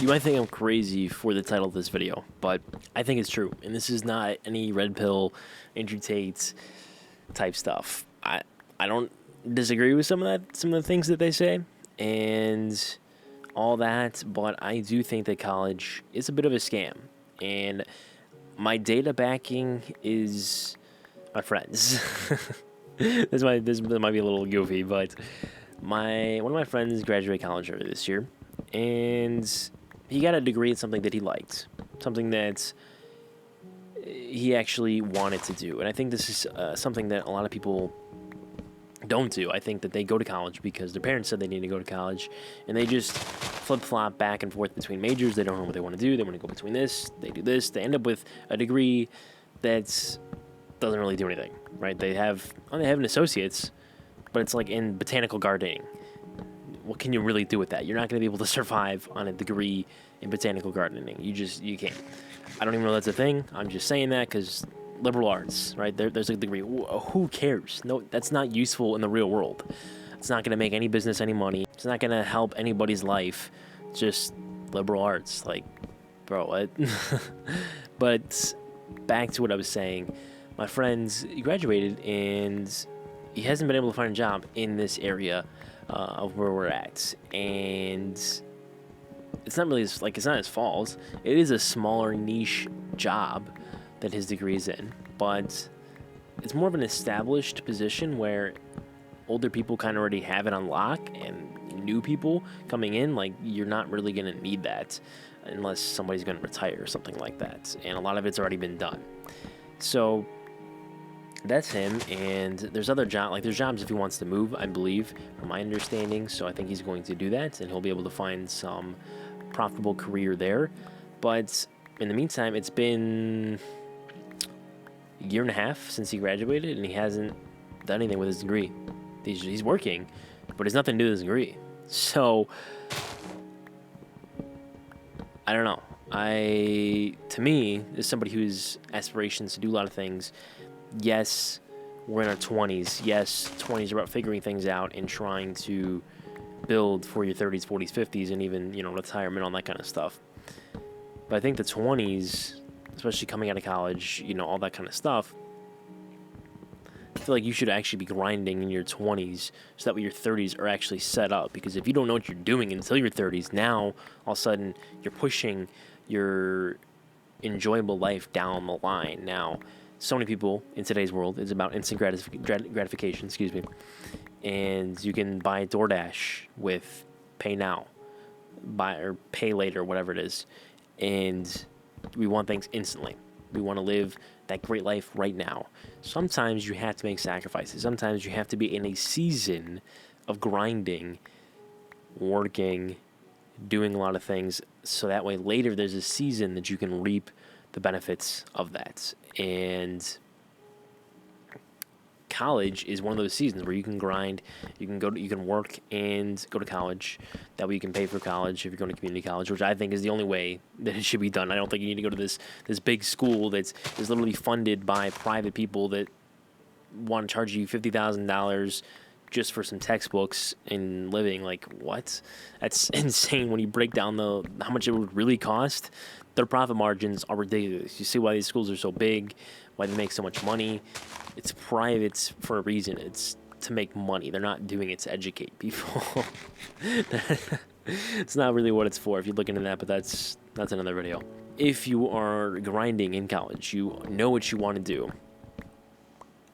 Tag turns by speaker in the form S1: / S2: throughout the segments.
S1: You might think I'm crazy for the title of this video, but I think it's true. And this is not any red pill, Andrew Tate type stuff. I don't disagree with some of the things that they say and all that, but I do think that college is a bit of a scam. And my data backing is my friends. This might be a little goofy, but one of my friends graduated college earlier this year, and he got a degree in something that he liked, something that he actually wanted to do. And I think this is something that a lot of people don't do. I think that they go to college because their parents said they need to go to college, and they just flip-flop back and forth between majors. They don't know what they want to do. They want to go between this. They do this. They end up with a degree that doesn't really do anything, right? They have an associate's, but it's like in botanical gardening. What can you really do with that? You're not going to be able to survive on a degree in botanical gardening. You can't. I don't even know that's a thing. I'm just saying that because liberal arts, right? There's a degree. Who cares? No, that's not useful in the real world. It's not going to make any business any money. It's not going to help anybody's life. It's just liberal arts. Like, bro, what? But back to what I was saying. My friend's graduated, and he hasn't been able to find a job in this area of where we're at. And it's not really it's not his fault. It is a smaller niche job that his degree is in, but it's more of an established position where older people kind of already have it on lock, and new people coming in, like, you're not really going to need that unless somebody's going to retire or something like that. And a lot of it's already been done. So that's him, and there's other there's jobs if he wants to move, I believe, from my understanding. So I think he's going to do that, and he'll be able to find some profitable career there. But in the meantime, it's been a year and a half since he graduated, and he hasn't done anything with his degree. He's working, but it's nothing to do with his degree. So I don't know. To me, as somebody who's aspirations to do a lot of things, yes, we're in our 20s. Yes, 20s are about figuring things out and trying to build for your 30s, 40s, 50s, and even, retirement, all that kind of stuff. But I think the 20s, especially coming out of college, all that kind of stuff, I feel like you should actually be grinding in your 20s so that way your 30s are actually set up. Because if you don't know what you're doing until your 30s, now all of a sudden you're pushing your enjoyable life down the line. Now, so many people in today's world, it's about instant gratification, and you can buy DoorDash with Pay Now, or Pay Later, whatever it is, and we want things instantly. We want to live that great life right now. Sometimes you have to make sacrifices. Sometimes you have to be in a season of grinding, working, doing a lot of things, so that way later there's a season that you can reap the benefits of that. And college is one of those seasons where you can grind, you can work and go to college. That way you can pay for college if you're going to community college, which I think is the only way that it should be done. I don't think you need to go to this big school that's literally funded by private people that want to charge you $50,000 just for some textbooks and living. Like, what? That's insane when you break down how much it would really cost. Their profit margins are ridiculous. You see why these schools are so big, why they make so much money. It's private for a reason. It's to make money. They're not doing it to educate people. It's not really what it's for if you look into that, but that's another video. If you are grinding in college, you know what you want to do,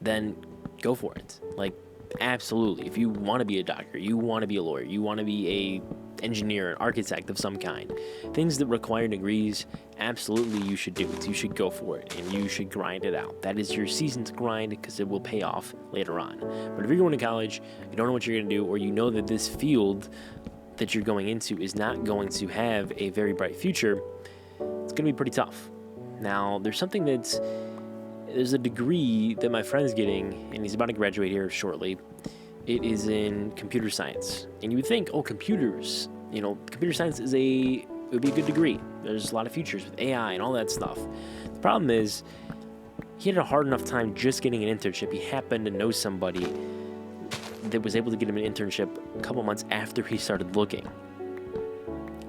S1: then go for it. Like, absolutely. If you want to be a doctor, you want to be a lawyer, you want to be a engineer, an architect of some kind, things that require degrees, absolutely you should do it. You should go for it, and you should grind it out. That is your season to grind, because it will pay off later on. But if you're going to college, you don't know what you're going to do, or you know that this field that you're going into is not going to have a very bright future, it's going to be pretty tough. Now, there's a degree that my friend's getting, and he's about to graduate here shortly. It is in computer science. And you would think, computer science would be a good degree. There's a lot of futures with AI and all that stuff. The problem is, he had a hard enough time just getting an internship. He happened to know somebody that was able to get him an internship a couple months after he started looking.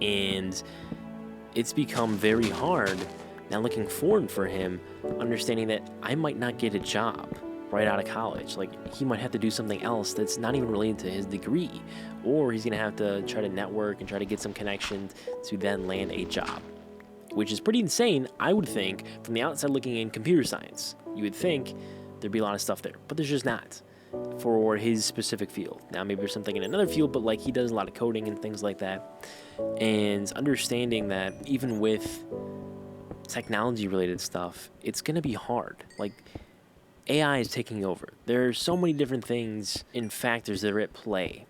S1: And it's become very hard now looking forward for him, understanding that I might not get a job right out of college. Like, he might have to do something else that's not even related to his degree, or he's gonna have to try to network and try to get some connections to then land a job, which is pretty insane. I would think from the outside looking in computer science, you would think there'd be a lot of stuff there, but there's just not for his specific field. Now maybe there's something in another field, but like, he does a lot of coding and things like that, and understanding that even with technology related stuff, it's gonna be hard. Like, AI is taking over. There are so many different things and factors that are at play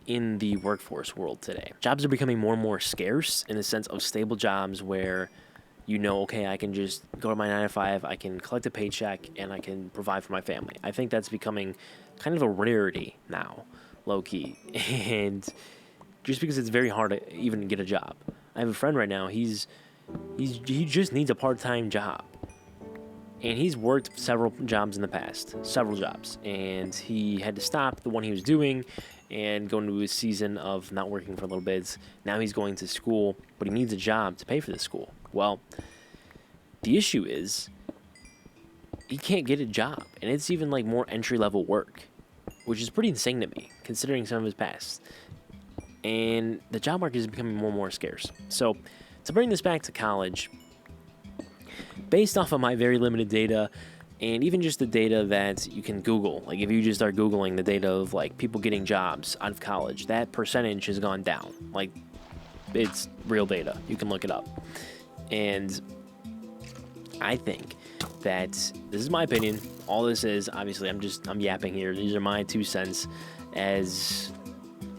S1: in the workforce world today. Jobs are becoming more and more scarce in the sense of stable jobs where okay, I can just go to my 9 to 5, I can collect a paycheck, and I can provide for my family. I think that's becoming kind of a rarity now, low key. And just because it's very hard to even get a job. I have a friend right now, he just needs a part-time job. And he's worked several jobs in the past, and he had to stop the one he was doing and go into a season of not working for a little bit. Now he's going to school, but he needs a job to pay for the school. Well, the issue is he can't get a job, and it's even like more entry-level work, which is pretty insane to me, considering some of his past. And the job market is becoming more and more scarce. So to bring this back to college, based off of my very limited data, and even just the data that you can Google, like if you just start Googling the data of like people getting jobs out of college, that percentage has gone down. Like, it's real data. You can look it up. And I think that this is my opinion. All this is, obviously, I'm yapping here. These are my 2 cents as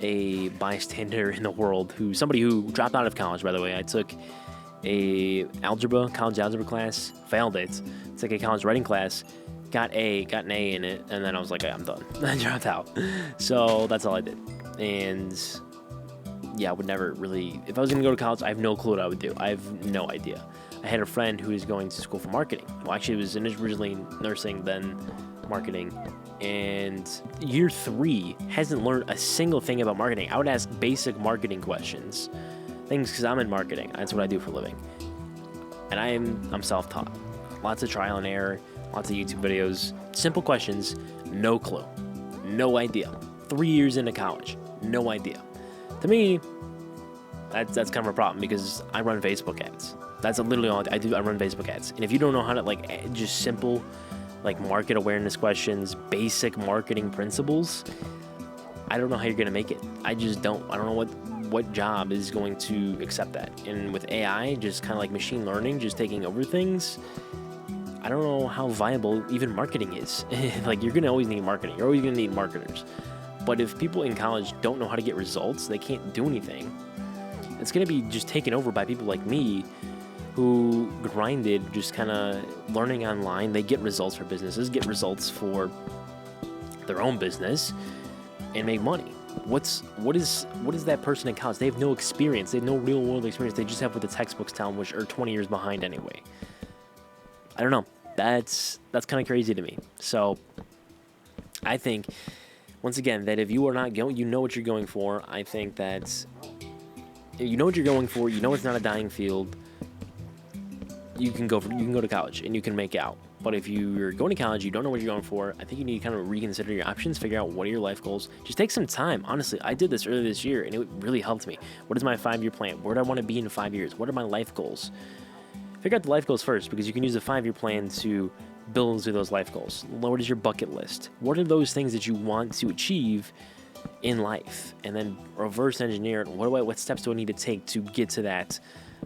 S1: a bystander in the world, somebody who dropped out of college, by the way. I took a college algebra class, failed it. Took a college writing class, got an A in it, and then I was like, I'm done. I dropped out. So that's all I did. And yeah, I would never really, if I was going to go to college, I have no clue what I would do. I have no idea. I had a friend who was going to school for marketing. Well, actually, it was originally nursing, then marketing. And year 3 hasn't learned a single thing about marketing. I would ask basic marketing questions. Things, because I'm in marketing. That's what I do for a living. And I'm self-taught. Lots of trial and error, lots of YouTube videos, simple questions, no clue, no idea. 3 years into college, no idea. To me, that's kind of a problem, because I run Facebook ads. That's literally all I do. I run Facebook ads. And if you don't know how to, just simple, market awareness questions, basic marketing principles, I don't know how you're going to make it. I just don't. I don't know what job is going to accept that. And with AI, just kind of like machine learning, just taking over things, I don't know how viable even marketing is. You're going to always need marketing. You're always going to need marketers. But if people in college don't know how to get results, they can't do anything. It's going to be just taken over by people like me who grinded, just kind of learning online. They get results for businesses, get results for their own business, and make money. What is that person in college? They have no experience. They have no real world experience. They just have what the textbooks tell them, which are 20 years behind anyway. I don't know. That's kind of crazy to me. So I think, once again, that if you are not going, you know what you're going for. I think that you know what you're going for. You know it's not a dying field. You can go to college and you can make out. But if you're going to college, you don't know what you're going for, I think you need to kind of reconsider your options, figure out what are your life goals. Just take some time. Honestly, I did this earlier this year, and it really helped me. What is my 5-year plan? Where do I want to be in 5 years? What are my life goals? Figure out the life goals first, because you can use a 5-year plan to build into those life goals. What is your bucket list? What are those things that you want to achieve in life? And then reverse engineer it. What steps do I need to take to get to that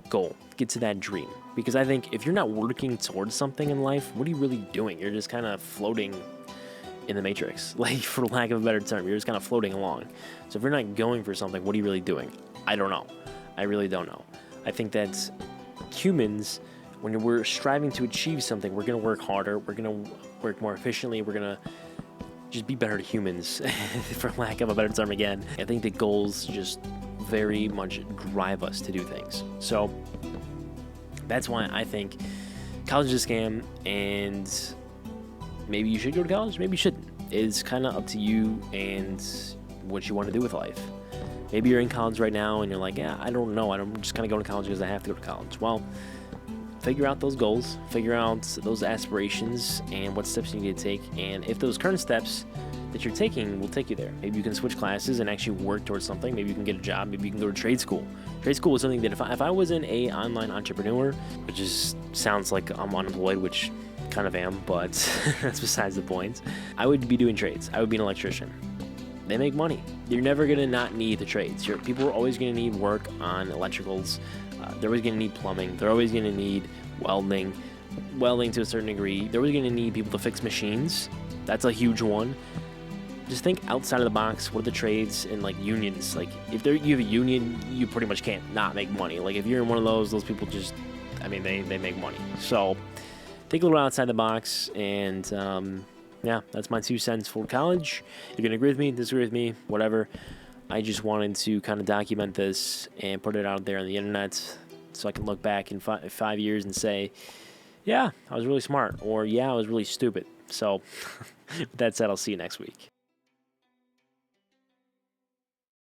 S1: goal, get to that dream? Because I think if you're not working towards something in life, what are you really doing? You're just kind of floating in the matrix, for lack of a better term. You're just kind of floating along. So if you're not going for something, what are you really doing? I don't know. I really don't know. I think that humans, when we're striving to achieve something, we're going to work harder. We're going to work more efficiently. We're going to just be better humans, for lack of a better term again. I think the goals just very much drive us to do things. So that's why I think college is a scam, and maybe you should go to college, maybe you shouldn't. It's kind of up to you and what you want to do with life. Maybe you're in college right now and you're like, yeah, I don't know. I'm just kind of going to college because I have to go to college. Well, figure out those goals, figure out those aspirations and what steps you need to take. And if those current steps that you're taking will take you there, maybe you can switch classes and actually work towards something. Maybe you can get a job. Maybe you can go to trade school. Trade school is something that if I wasn't a online entrepreneur, which just sounds like I'm unemployed, which kind of am, but that's besides the point. I would be doing trades. I would be an electrician. They make money. You're never going to not need the trades. People are always going to need work on electricals. They're always going to need plumbing. They're always going to need welding to a certain degree. They're always going to need people to fix machines. That's a huge one. Just think outside of the box. What are the trades and like unions? Like if you have a union, you pretty much can't not make money. Like if you're in one of those people just, I mean, they make money. So think a little outside the box and, yeah, that's my 2 cents for college. You can agree with me, disagree with me, whatever. I just wanted to kind of document this and put it out there on the internet so I can look back in 5 years and say, yeah, I was really smart, or yeah, I was really stupid. So with that said, I'll see you next week.